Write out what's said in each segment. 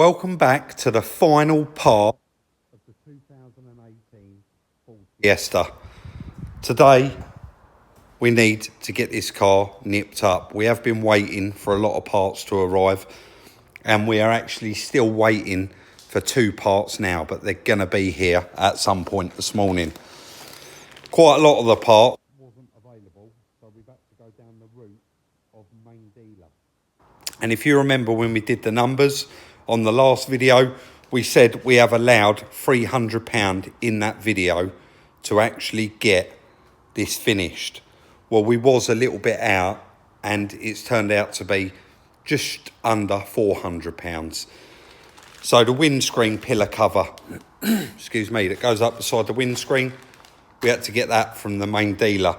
Welcome back to the final part of the 2018 Ford Fiesta. Today we need to get this car nipped up. We have been waiting for a lot of parts to arrive, and we are actually still waiting for 2 parts now, but they're going to be here at some point this morning. Quite a lot of the parts wasn't available, so we've had to go down the route of main dealer. And if you remember when we did the numbers on the last video, we said we have allowed £300 in that video to actually get this finished. Well, we was a little bit out, and it's turned out to be just under £400. So the windscreen pillar cover, excuse me, that goes up beside the windscreen, we had to get that from the main dealer.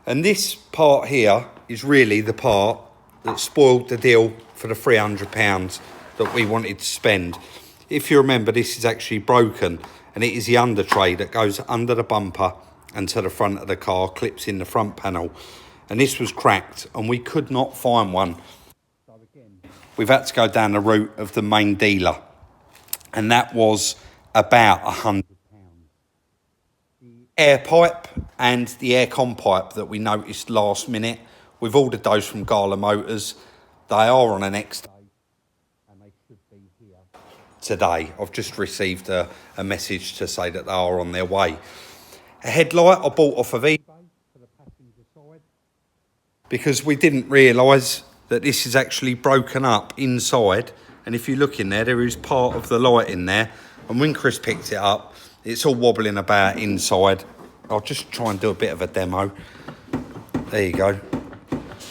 And this part here is really the part that spoiled the deal for the £300 that we wanted to spend. If you remember, this is actually broken, and it is the under tray that goes under the bumper and to the front of the car, clips in the front panel, and this was cracked and we could not find one. So again, we've had to go down the route of the main dealer, and that was about £100. The air pipe and the aircon pipe that we noticed last minute, we've ordered those from Gala Motors. They are on an next day, and they should be here today. I've just received a message to say that they are on their way. A headlight I bought off of eBay for the passenger side, because we didn't realise that this is actually broken up inside, and if you look in there, there is part of the light in there, and when Chris picked it up, it's all wobbling about inside. I'll just try and do a bit of a demo. There you go.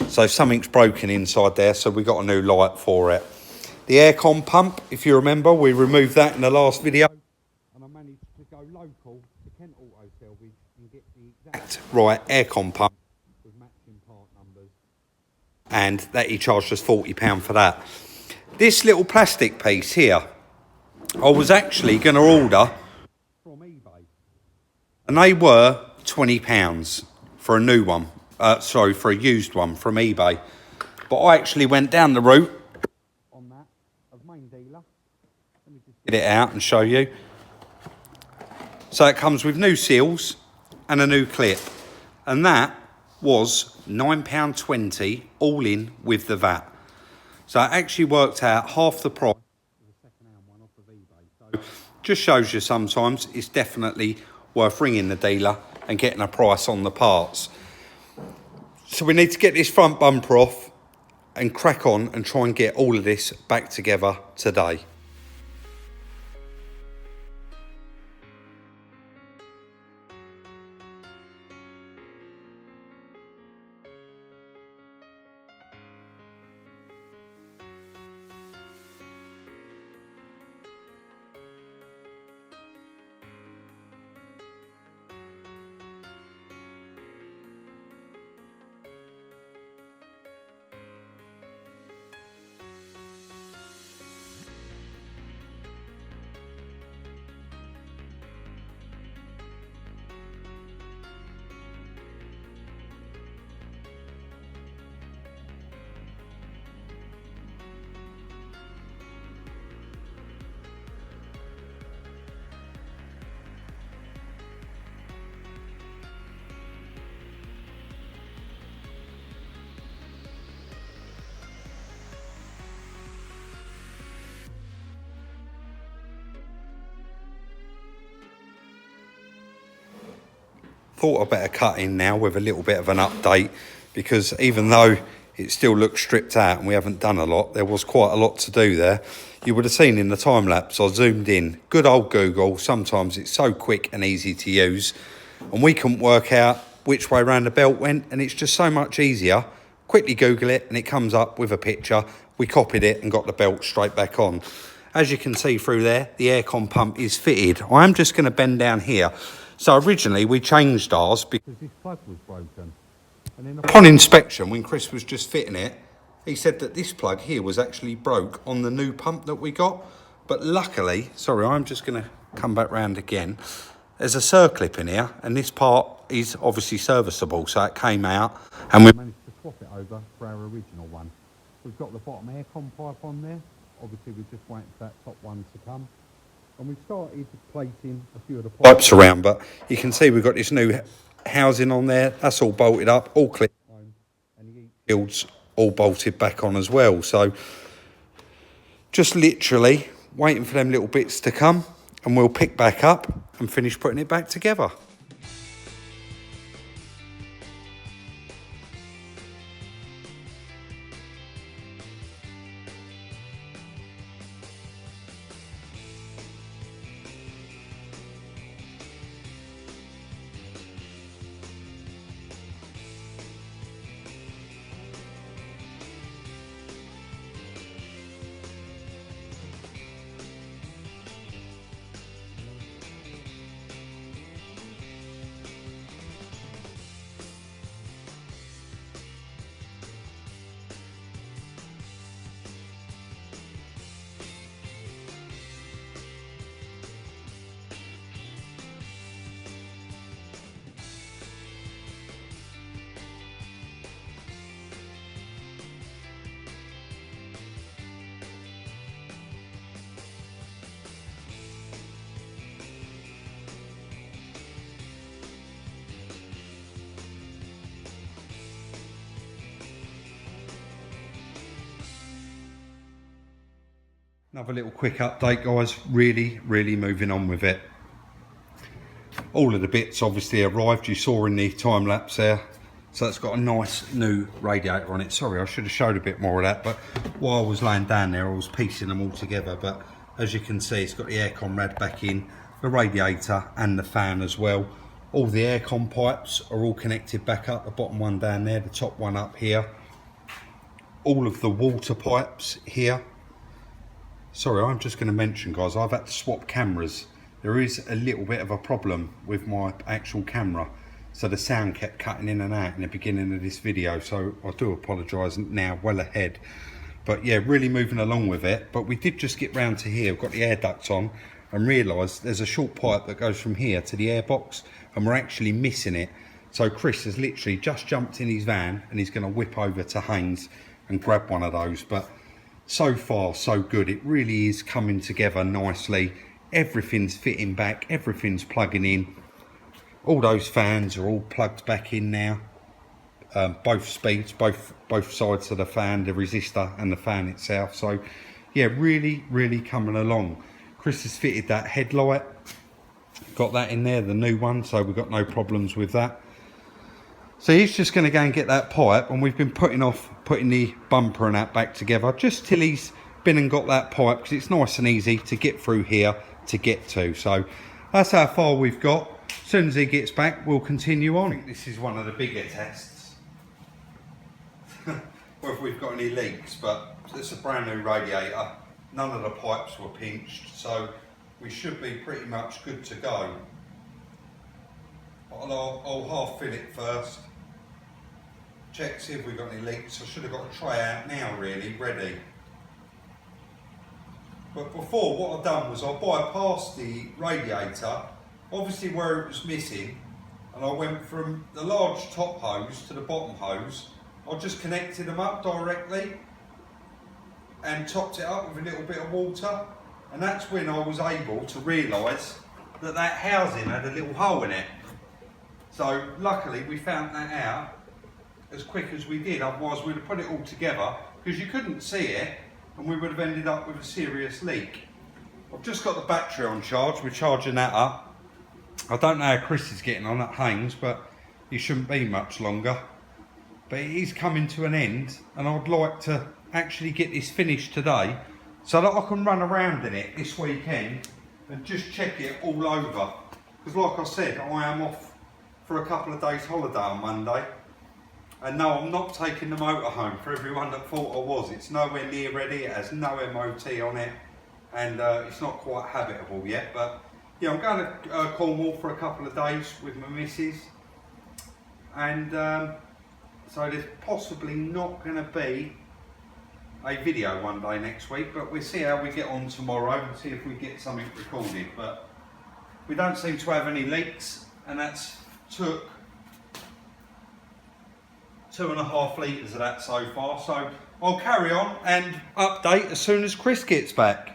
So something's broken inside there, so we got a new light for it. The aircon pump, if you remember, we removed that in the last video, and I managed to go local to Kent Auto Salvage and get the exact right aircon pump with matching part numbers, and that he charged us £40 for that. This little plastic piece here, I was actually going to order from eBay, and they were £20 for a new one. For a used one from eBay. But I actually went down the route on that of main dealer. Let me just get it out and show you. So it comes with new seals and a new clip, and that was £9.20 all in with the VAT. So it actually worked out half the price of the second-hand one off of eBay. So just shows you sometimes it's definitely worth ringing the dealer and getting a price on the parts. So we need to get this front bumper off and crack on and try and get all of this back together today. Thought I'd better cut in now with a little bit of an update, because even though it still looks stripped out and we haven't done a lot, there was quite a lot to do there. You would have seen in the time lapse I zoomed in. Good old Google, sometimes it's so quick and easy to use, and we couldn't work out which way around the belt went, and it's just so much easier. Quickly Google it and it comes up with a picture. We copied it and got the belt straight back on. As you can see through there, the aircon pump is fitted. I am just going to bend down here. So originally we changed ours because this plug was broken. And then upon inspection, when Chris was just fitting it, he said that this plug here was actually broke on the new pump that we got. But luckily, sorry, I'm just going to come back round again. There's a circlip in here, and this part is obviously serviceable, so it came out, and we managed to swap it over for our original one. We've got the bottom aircon pipe on there, Obviously we're just waiting for that top one to come. And we started placing a few of the pipes around, but you can see we've got this new housing on there. That's all bolted up, all clipped home, and the heat shield's all bolted back on as well. So just literally waiting for them little bits to come, and we'll pick back up and finish putting it back together. Another little quick update, guys. Really moving on with it. All of the bits obviously arrived. You saw in the time lapse there. So it's got a nice new radiator on it. Sorry, I should have showed a bit more of that, but while I was laying down there, I was piecing them all together. But as you can see, it's got the aircon rad back in, the radiator and the fan as well. All the aircon pipes are all connected back up. The bottom one down there, the top one up here. All of the water pipes here. Sorry, I'm just going to mention, guys, I've had to swap cameras. There is a little bit of a problem with my actual camera. So the sound kept cutting in and out in the beginning of this video. So I do apologise now, well ahead. But yeah, really moving along with it. But we did just get round to here. We've got the air duct on and realised there's a short pipe that goes from here to the air box. And we're actually missing it. So Chris has literally just jumped in his van and he's going to whip over to Haynes and grab one of those. But so far so good. It really is coming together nicely. Everything's fitting back, everything's plugging in. All those fans are all plugged back in now. Both speeds, both sides of the fan, the resistor and the fan itself. So yeah, really coming along. Chris has fitted that headlight, got that in there, the new one, so we've got no problems with that. So he's just going to go and get that pipe, and we've been putting the bumper and that back together just till he's been and got that pipe, because it's nice and easy to get through here to get to. So that's how far we've got. As soon as he gets back, we'll continue on. This is one of the bigger tests. Whether we've got any leaks, but it's a brand new radiator. None of the pipes were pinched, so we should be pretty much good to go. I'll half fill it first. Check, see if we've got any leaks. I should have got a tray out now, really, ready. But before, what I've done was I bypassed the radiator, obviously where it was missing, and I went from the large top hose to the bottom hose. I just connected them up directly and topped it up with a little bit of water, and that's when I was able to realise that that housing had a little hole in it. So luckily we found that out as quick as we did, otherwise we'd have put it all together, because you couldn't see it and we would have ended up with a serious leak. I've just got the battery on charge, we're charging that up. I don't know how Chris is getting on at Haynes, but he shouldn't be much longer. But it is coming to an end, and I'd like to actually get this finished today so that I can run around in it this weekend and just check it all over. Because like I said, I am off for a couple of days holiday on Monday, and no, I'm not taking the motor home. For everyone that thought I was, it's nowhere near ready. It has no MOT on it, and it's not quite habitable yet. But yeah, I'm going to Cornwall for a couple of days with my missus, and so there's possibly not going to be a video one day next week, but we'll see how we get on tomorrow and see if we get something recorded. But we don't seem to have any leaks, and that's took 2.5 litres of that so far. So I'll carry on and update as soon as Chris gets back.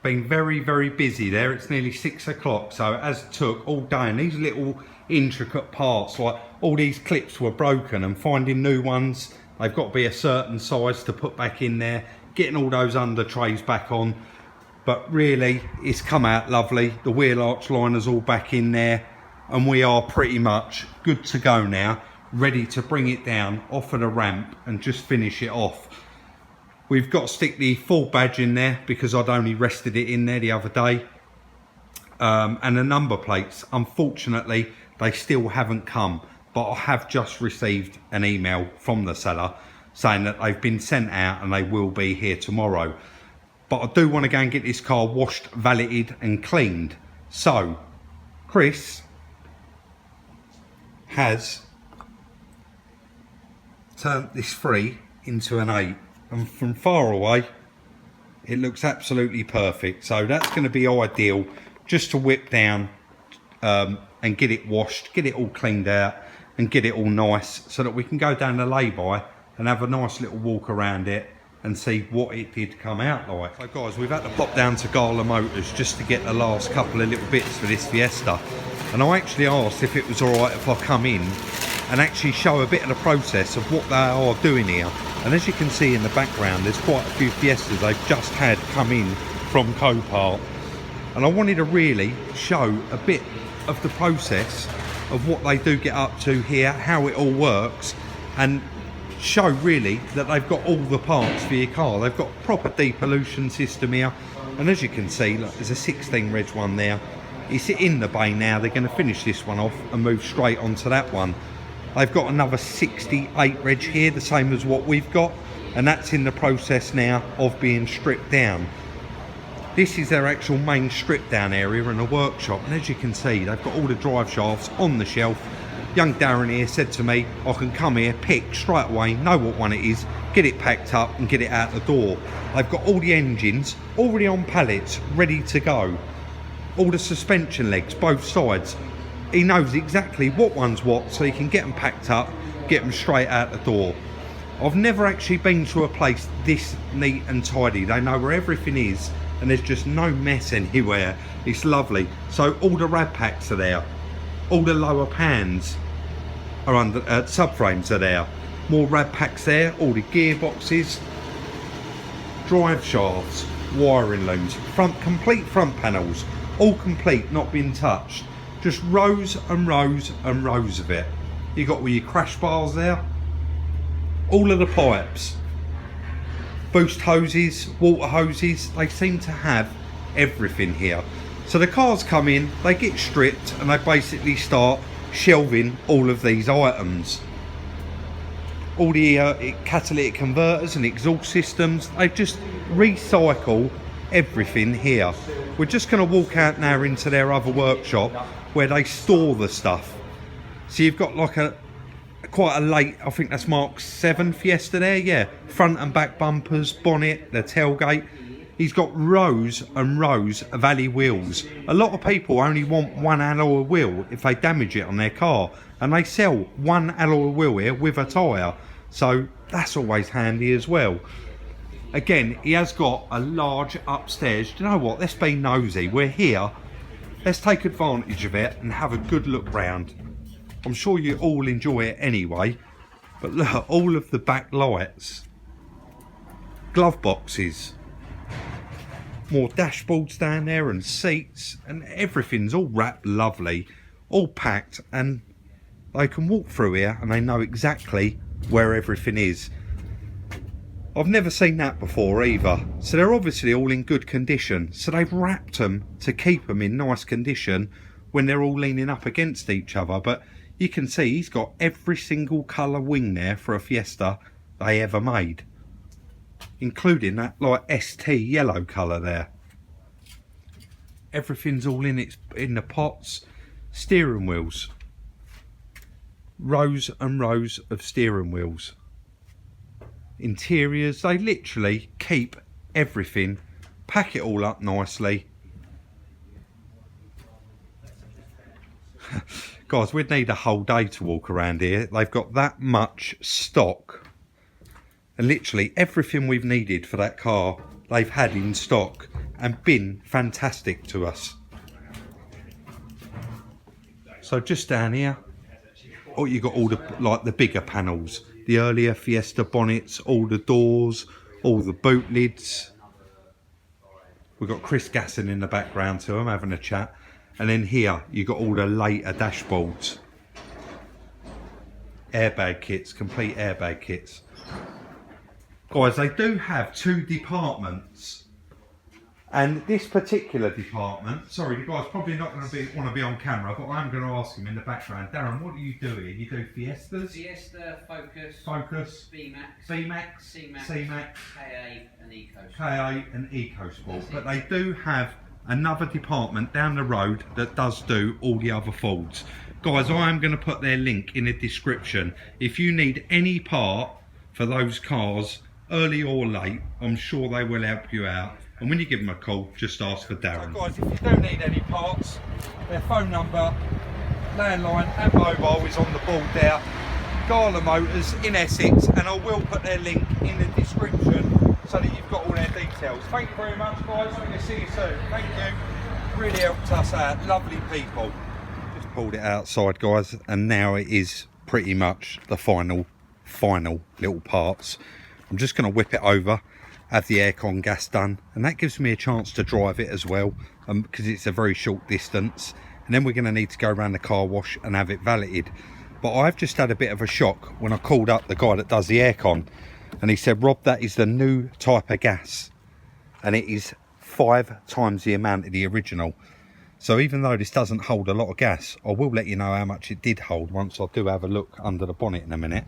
Been very busy there. It's nearly 6 o'clock, so it has took all day, and these little intricate parts, like all these clips were broken, and finding new ones, they've got to be a certain size to put back in there, getting all those under trays back on. But really, it's come out lovely. The wheel arch liner's all back in there, and we are pretty much good to go now, ready to bring it down off of the ramp and just finish it off. We've got to stick the Ford badge in there because I'd only rested it in there the other day. And the number plates, unfortunately, they still haven't come. But I have just received an email from the seller saying that they've been sent out and they will be here tomorrow. But I do want to go and get this car washed, valeted and cleaned. So, Chris has turned this 3 into an 8. And from far away it looks absolutely perfect, so that's going to be ideal just to whip down and get it washed, get it all cleaned out and get it all nice, so that we can go down the lay-by and have a nice little walk around it and see what it did come out like. So guys, we've had to pop down to Gala Motors just to get the last couple of little bits for this Fiesta, and I actually asked if it was alright if I come in and actually show a bit of the process of what they are doing here. And as you can see in the background, there's quite a few Fiestas they've just had come in from Copart, and I wanted to really show a bit of the process of what they do get up to here, how it all works, and show really that they've got all the parts for your car. They've got a proper depollution system here, and as you can see, look, there's a 16 reg one there. It's in the bay now. They're going to finish this one off and move straight onto that one. They've got another 68 reg here, the same as what we've got, and that's in the process now of being stripped down. This is their actual main strip down area in the workshop, and as you can see, they've got all the drive shafts on the shelf. Young Darren here said to me, I can come here, pick straight away, know what one it is, get it packed up and get it out the door. They've got all the engines already on pallets, ready to go. All the suspension legs, both sides. He knows exactly what one's what, so he can get them packed up, get them straight out the door. I've never actually been to a place this neat and tidy. They know where everything is, and there's just no mess anywhere. It's lovely. So all the rad packs are there. All the lower pans are under, subframes are there. More rad packs there, all the gearboxes, drive shafts, wiring looms, complete front panels, all complete, not been touched. Just rows and rows and rows of it. You got all your crash bars there, all of the pipes, boost hoses, water hoses. They seem to have everything here. So the cars come in, they get stripped, and they basically start shelving all of these items. All the catalytic converters and exhaust systems, they just recycle everything here. We're just going to walk out now into their other workshop where they store the stuff. So you've got like quite a late, I think that's Mark 7 Fiesta there, yeah. Front and back bumpers, bonnet, the tailgate. He's got rows and rows of alloy wheels. A lot of people only want one alloy wheel if they damage it on their car, and they sell one alloy wheel here with a tyre, so that's always handy as well. Again, he has got a large upstairs. Do you know what, let's be nosy, we're here, let's take advantage of it and have a good look round. I'm sure you all enjoy it anyway, but look at all of the back lights, glove boxes, more dashboards down there and seats, and everything's all wrapped lovely, all packed, and they can walk through here and they know exactly where everything is. I've never seen that before either. So they're obviously all in good condition. So they've wrapped them to keep them in nice condition when they're all leaning up against each other. But you can see he's got every single colour wing there for a Fiesta they ever made, including that like ST yellow colour there. Everything's all in the pots. Steering wheels, rows and rows of steering wheels. Interiors, they literally keep everything, pack it all up nicely. Guys, we'd need a whole day to walk around here. They've got that much stock, and literally everything we've needed for that car they've had in stock and been fantastic to us. So just down here, oh, you got all the like the bigger panels, the earlier Fiesta bonnets, all the doors, all the boot lids. We've got Chris Gasson in the background to him having a chat. And then here you got all the later dashboards, airbag kits, complete airbag kits. Guys, they do have two departments, and this particular department, sorry, the guy's probably not going to want to be on camera, but I'm going to ask him in the background. Darren, what do you do here? You do Fiestas? Fiesta, Focus, B-Max, C-Max, K8 and EcoSport. K8 and EcoSport. But they do have another department down the road that does do all the other Fords. Guys, I am going to put their link in the description. If you need any part for those cars, early or late, I'm sure they will help you out. And when you give them a call, just ask for Darren. So guys, if you do need any parts, their phone number, landline and mobile is on the board there. Gala Motors in Essex, and I will put their link in the description so that you've got all their details. Thank you very much, guys. I'm going to see you soon. Thank you. Really helped us out. Lovely people. Just pulled it outside, guys, and now it is pretty much the final little parts. I'm just going to whip it over, have the aircon gas done, and that gives me a chance to drive it as well, because it's a very short distance. And then we're going to need to go around the car wash and have it valeted. But I've just had a bit of a shock when I called up the guy that does the aircon, and he said, Rob, that is the new type of gas, and it is 5 times the amount of the original. So even though this doesn't hold a lot of gas, I will let you know how much it did hold once I do have a look under the bonnet in a minute.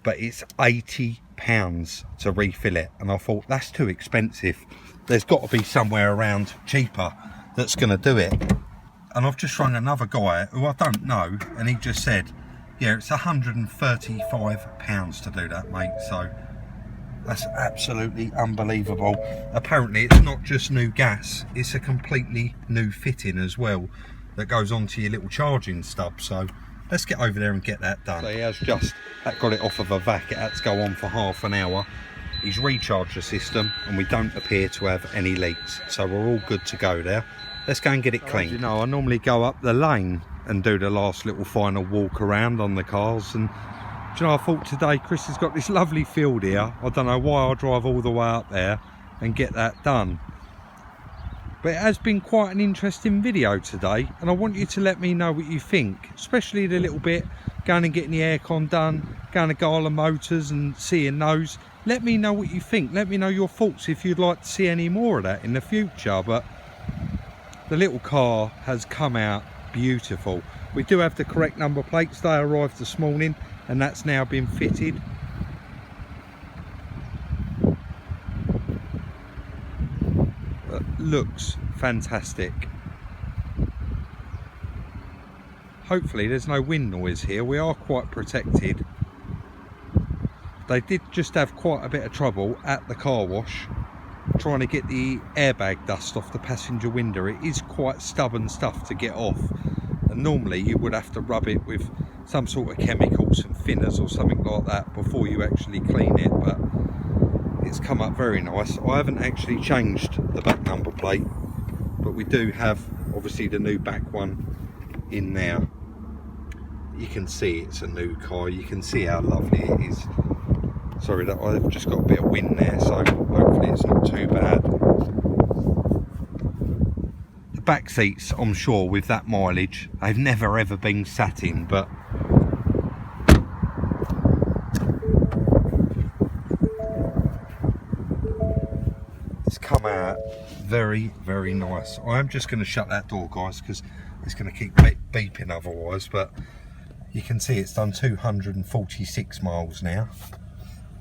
But it's £80 to refill it, and I thought that's too expensive. There's got to be somewhere around cheaper that's going to do it. And I've just rung another guy who I don't know, and he just said, yeah, it's £135 to do that, mate. So that's absolutely unbelievable. Apparently it's not just new gas, it's a completely new fitting as well that goes onto your little charging stub. So let's get over there and get that done. So he has just got it off of a vac. It had to go on for half an hour. He's recharged the system, and we don't appear to have any leaks, so we're all good to go there. Let's go and get it cleaned. You know, I normally go up the lane and do the last little final walk around on the cars, and do you know, I thought today Chris has got this lovely field here. I don't know why I drive all the way up there and get that done. But it has been quite an interesting video today, and I want you to let me know what you think, especially the little bit going and getting the aircon done, going to Gala Motors and seeing those. Let me know what you think. Let me know your thoughts if you'd like to see any more of that in the future. But the little car has come out beautiful. We do have the correct number plates. They arrived this morning, and that's now been fitted. Looks fantastic. Hopefully there's no wind noise here. We are quite protected. They did just have quite a bit of trouble at the car wash trying to get the airbag dust off the passenger window. It is quite stubborn stuff to get off, and normally you would have to rub it with some sort of chemical, some thinners or something like that before you actually clean it. But it's come up very nice. I haven't actually changed the back number plate, but we do have obviously the new back one in there. You can see it's a new car. You can see how lovely it is. Sorry that I've just got a bit of wind there, so hopefully it's not too bad. back seats, I'm sure, with that mileage, they've never ever been sat in, but it's come out very, very nice. I am just going to shut that door, guys, because it's going to keep beeping otherwise, but you can see it's done 246 miles now.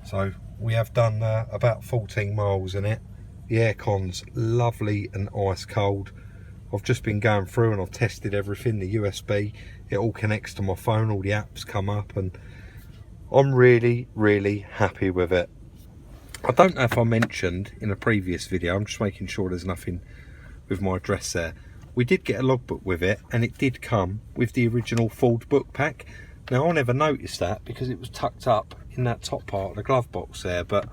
So we have done about 14 miles in it. The aircon's lovely and ice cold. I've just been going through and I've tested everything. The USB, it all connects to my phone, all the apps come up, and I'm really, really happy with it. I don't know if I mentioned in a previous video, I'm just making sure there's nothing with my address there. We did get a logbook with it, and it did come with the original Ford book pack. Now I never noticed that because it was tucked up in that top part of the glove box there, but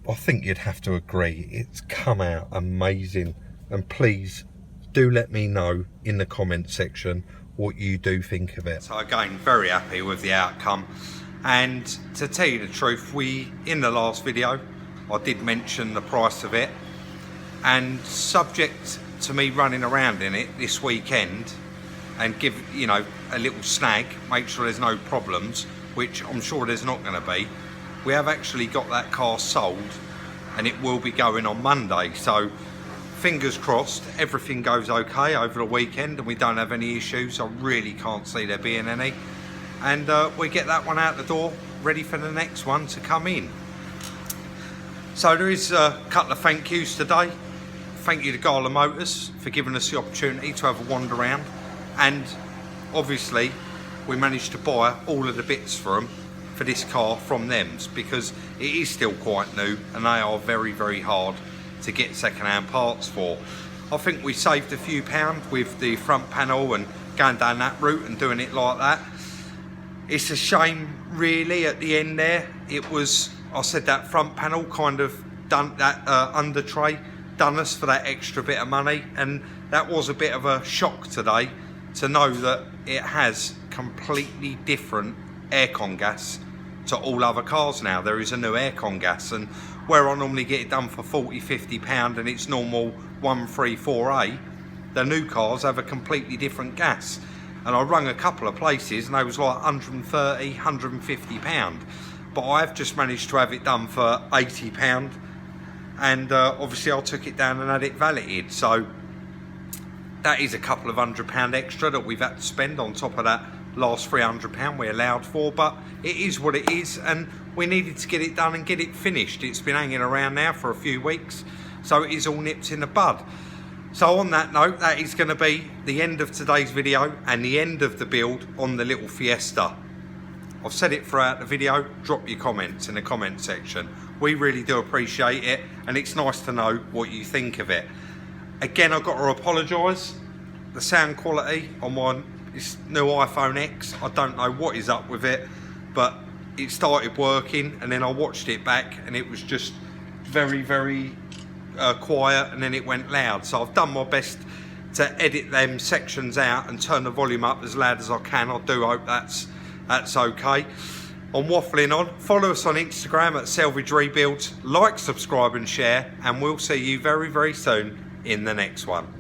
I think you'd have to agree it's come out amazing. And please do let me know in the comment section what you do think of it. So again, very happy with the outcome. And to tell you the truth, in the last video I did mention the price of it, and subject to me running around in it this weekend and give, you know, a little snag, make sure there's no problems, which I'm sure there's not going to be, we have actually got that car sold and it will be going on Monday. So fingers crossed everything goes okay over the weekend and we don't have any issues. I really can't see there being any, and we get that one out the door ready for the next one to come in. So there is a couple of thank yous today. Thank you to Gala Motors for giving us the opportunity to have a wander around, and obviously we managed to buy all of the bits for this car from them, because it is still quite new and they are very, very hard to get second-hand parts for. I think we saved a few pounds with the front panel and going down that route and doing it like that. It's a shame really at the end there, it was, I said, that front panel kind of done that under tray done us for that extra bit of money, and that was a bit of a shock today to know that it has completely different aircon gas to all other cars now. There is a new aircon gas, and where I normally get it done for 40-50 pound and it's normal 134A, the new cars have a completely different gas. And I rung a couple of places and they was like 130, 150 pound, but I've just managed to have it done for 80 pound, and obviously I took it down and had it valeted. So that is a couple of £100 extra that we've had to spend on top of that last £300 we allowed for, but it is what it is, and we needed to get it done and get it finished. It's been hanging around now for a few weeks, so it is all nipped in the bud. So on that note, that is going to be the end of today's video and the end of the build on the little Fiesta. I've said it throughout the video, drop your comments in the comment section. We really do appreciate it, and it's nice to know what you think of it. Again, I've got to apologise. The sound quality on this new iPhone X, I don't know what is up with it, but it started working and then I watched it back and it was just very, very quiet, and then it went loud. So I've done my best to edit them sections out and turn the volume up as loud as I can. I do hope that's okay. I'm waffling on. Follow us on Instagram at Salvage Rebuilds. Like, subscribe and share, and we'll see you very, very soon in the next one.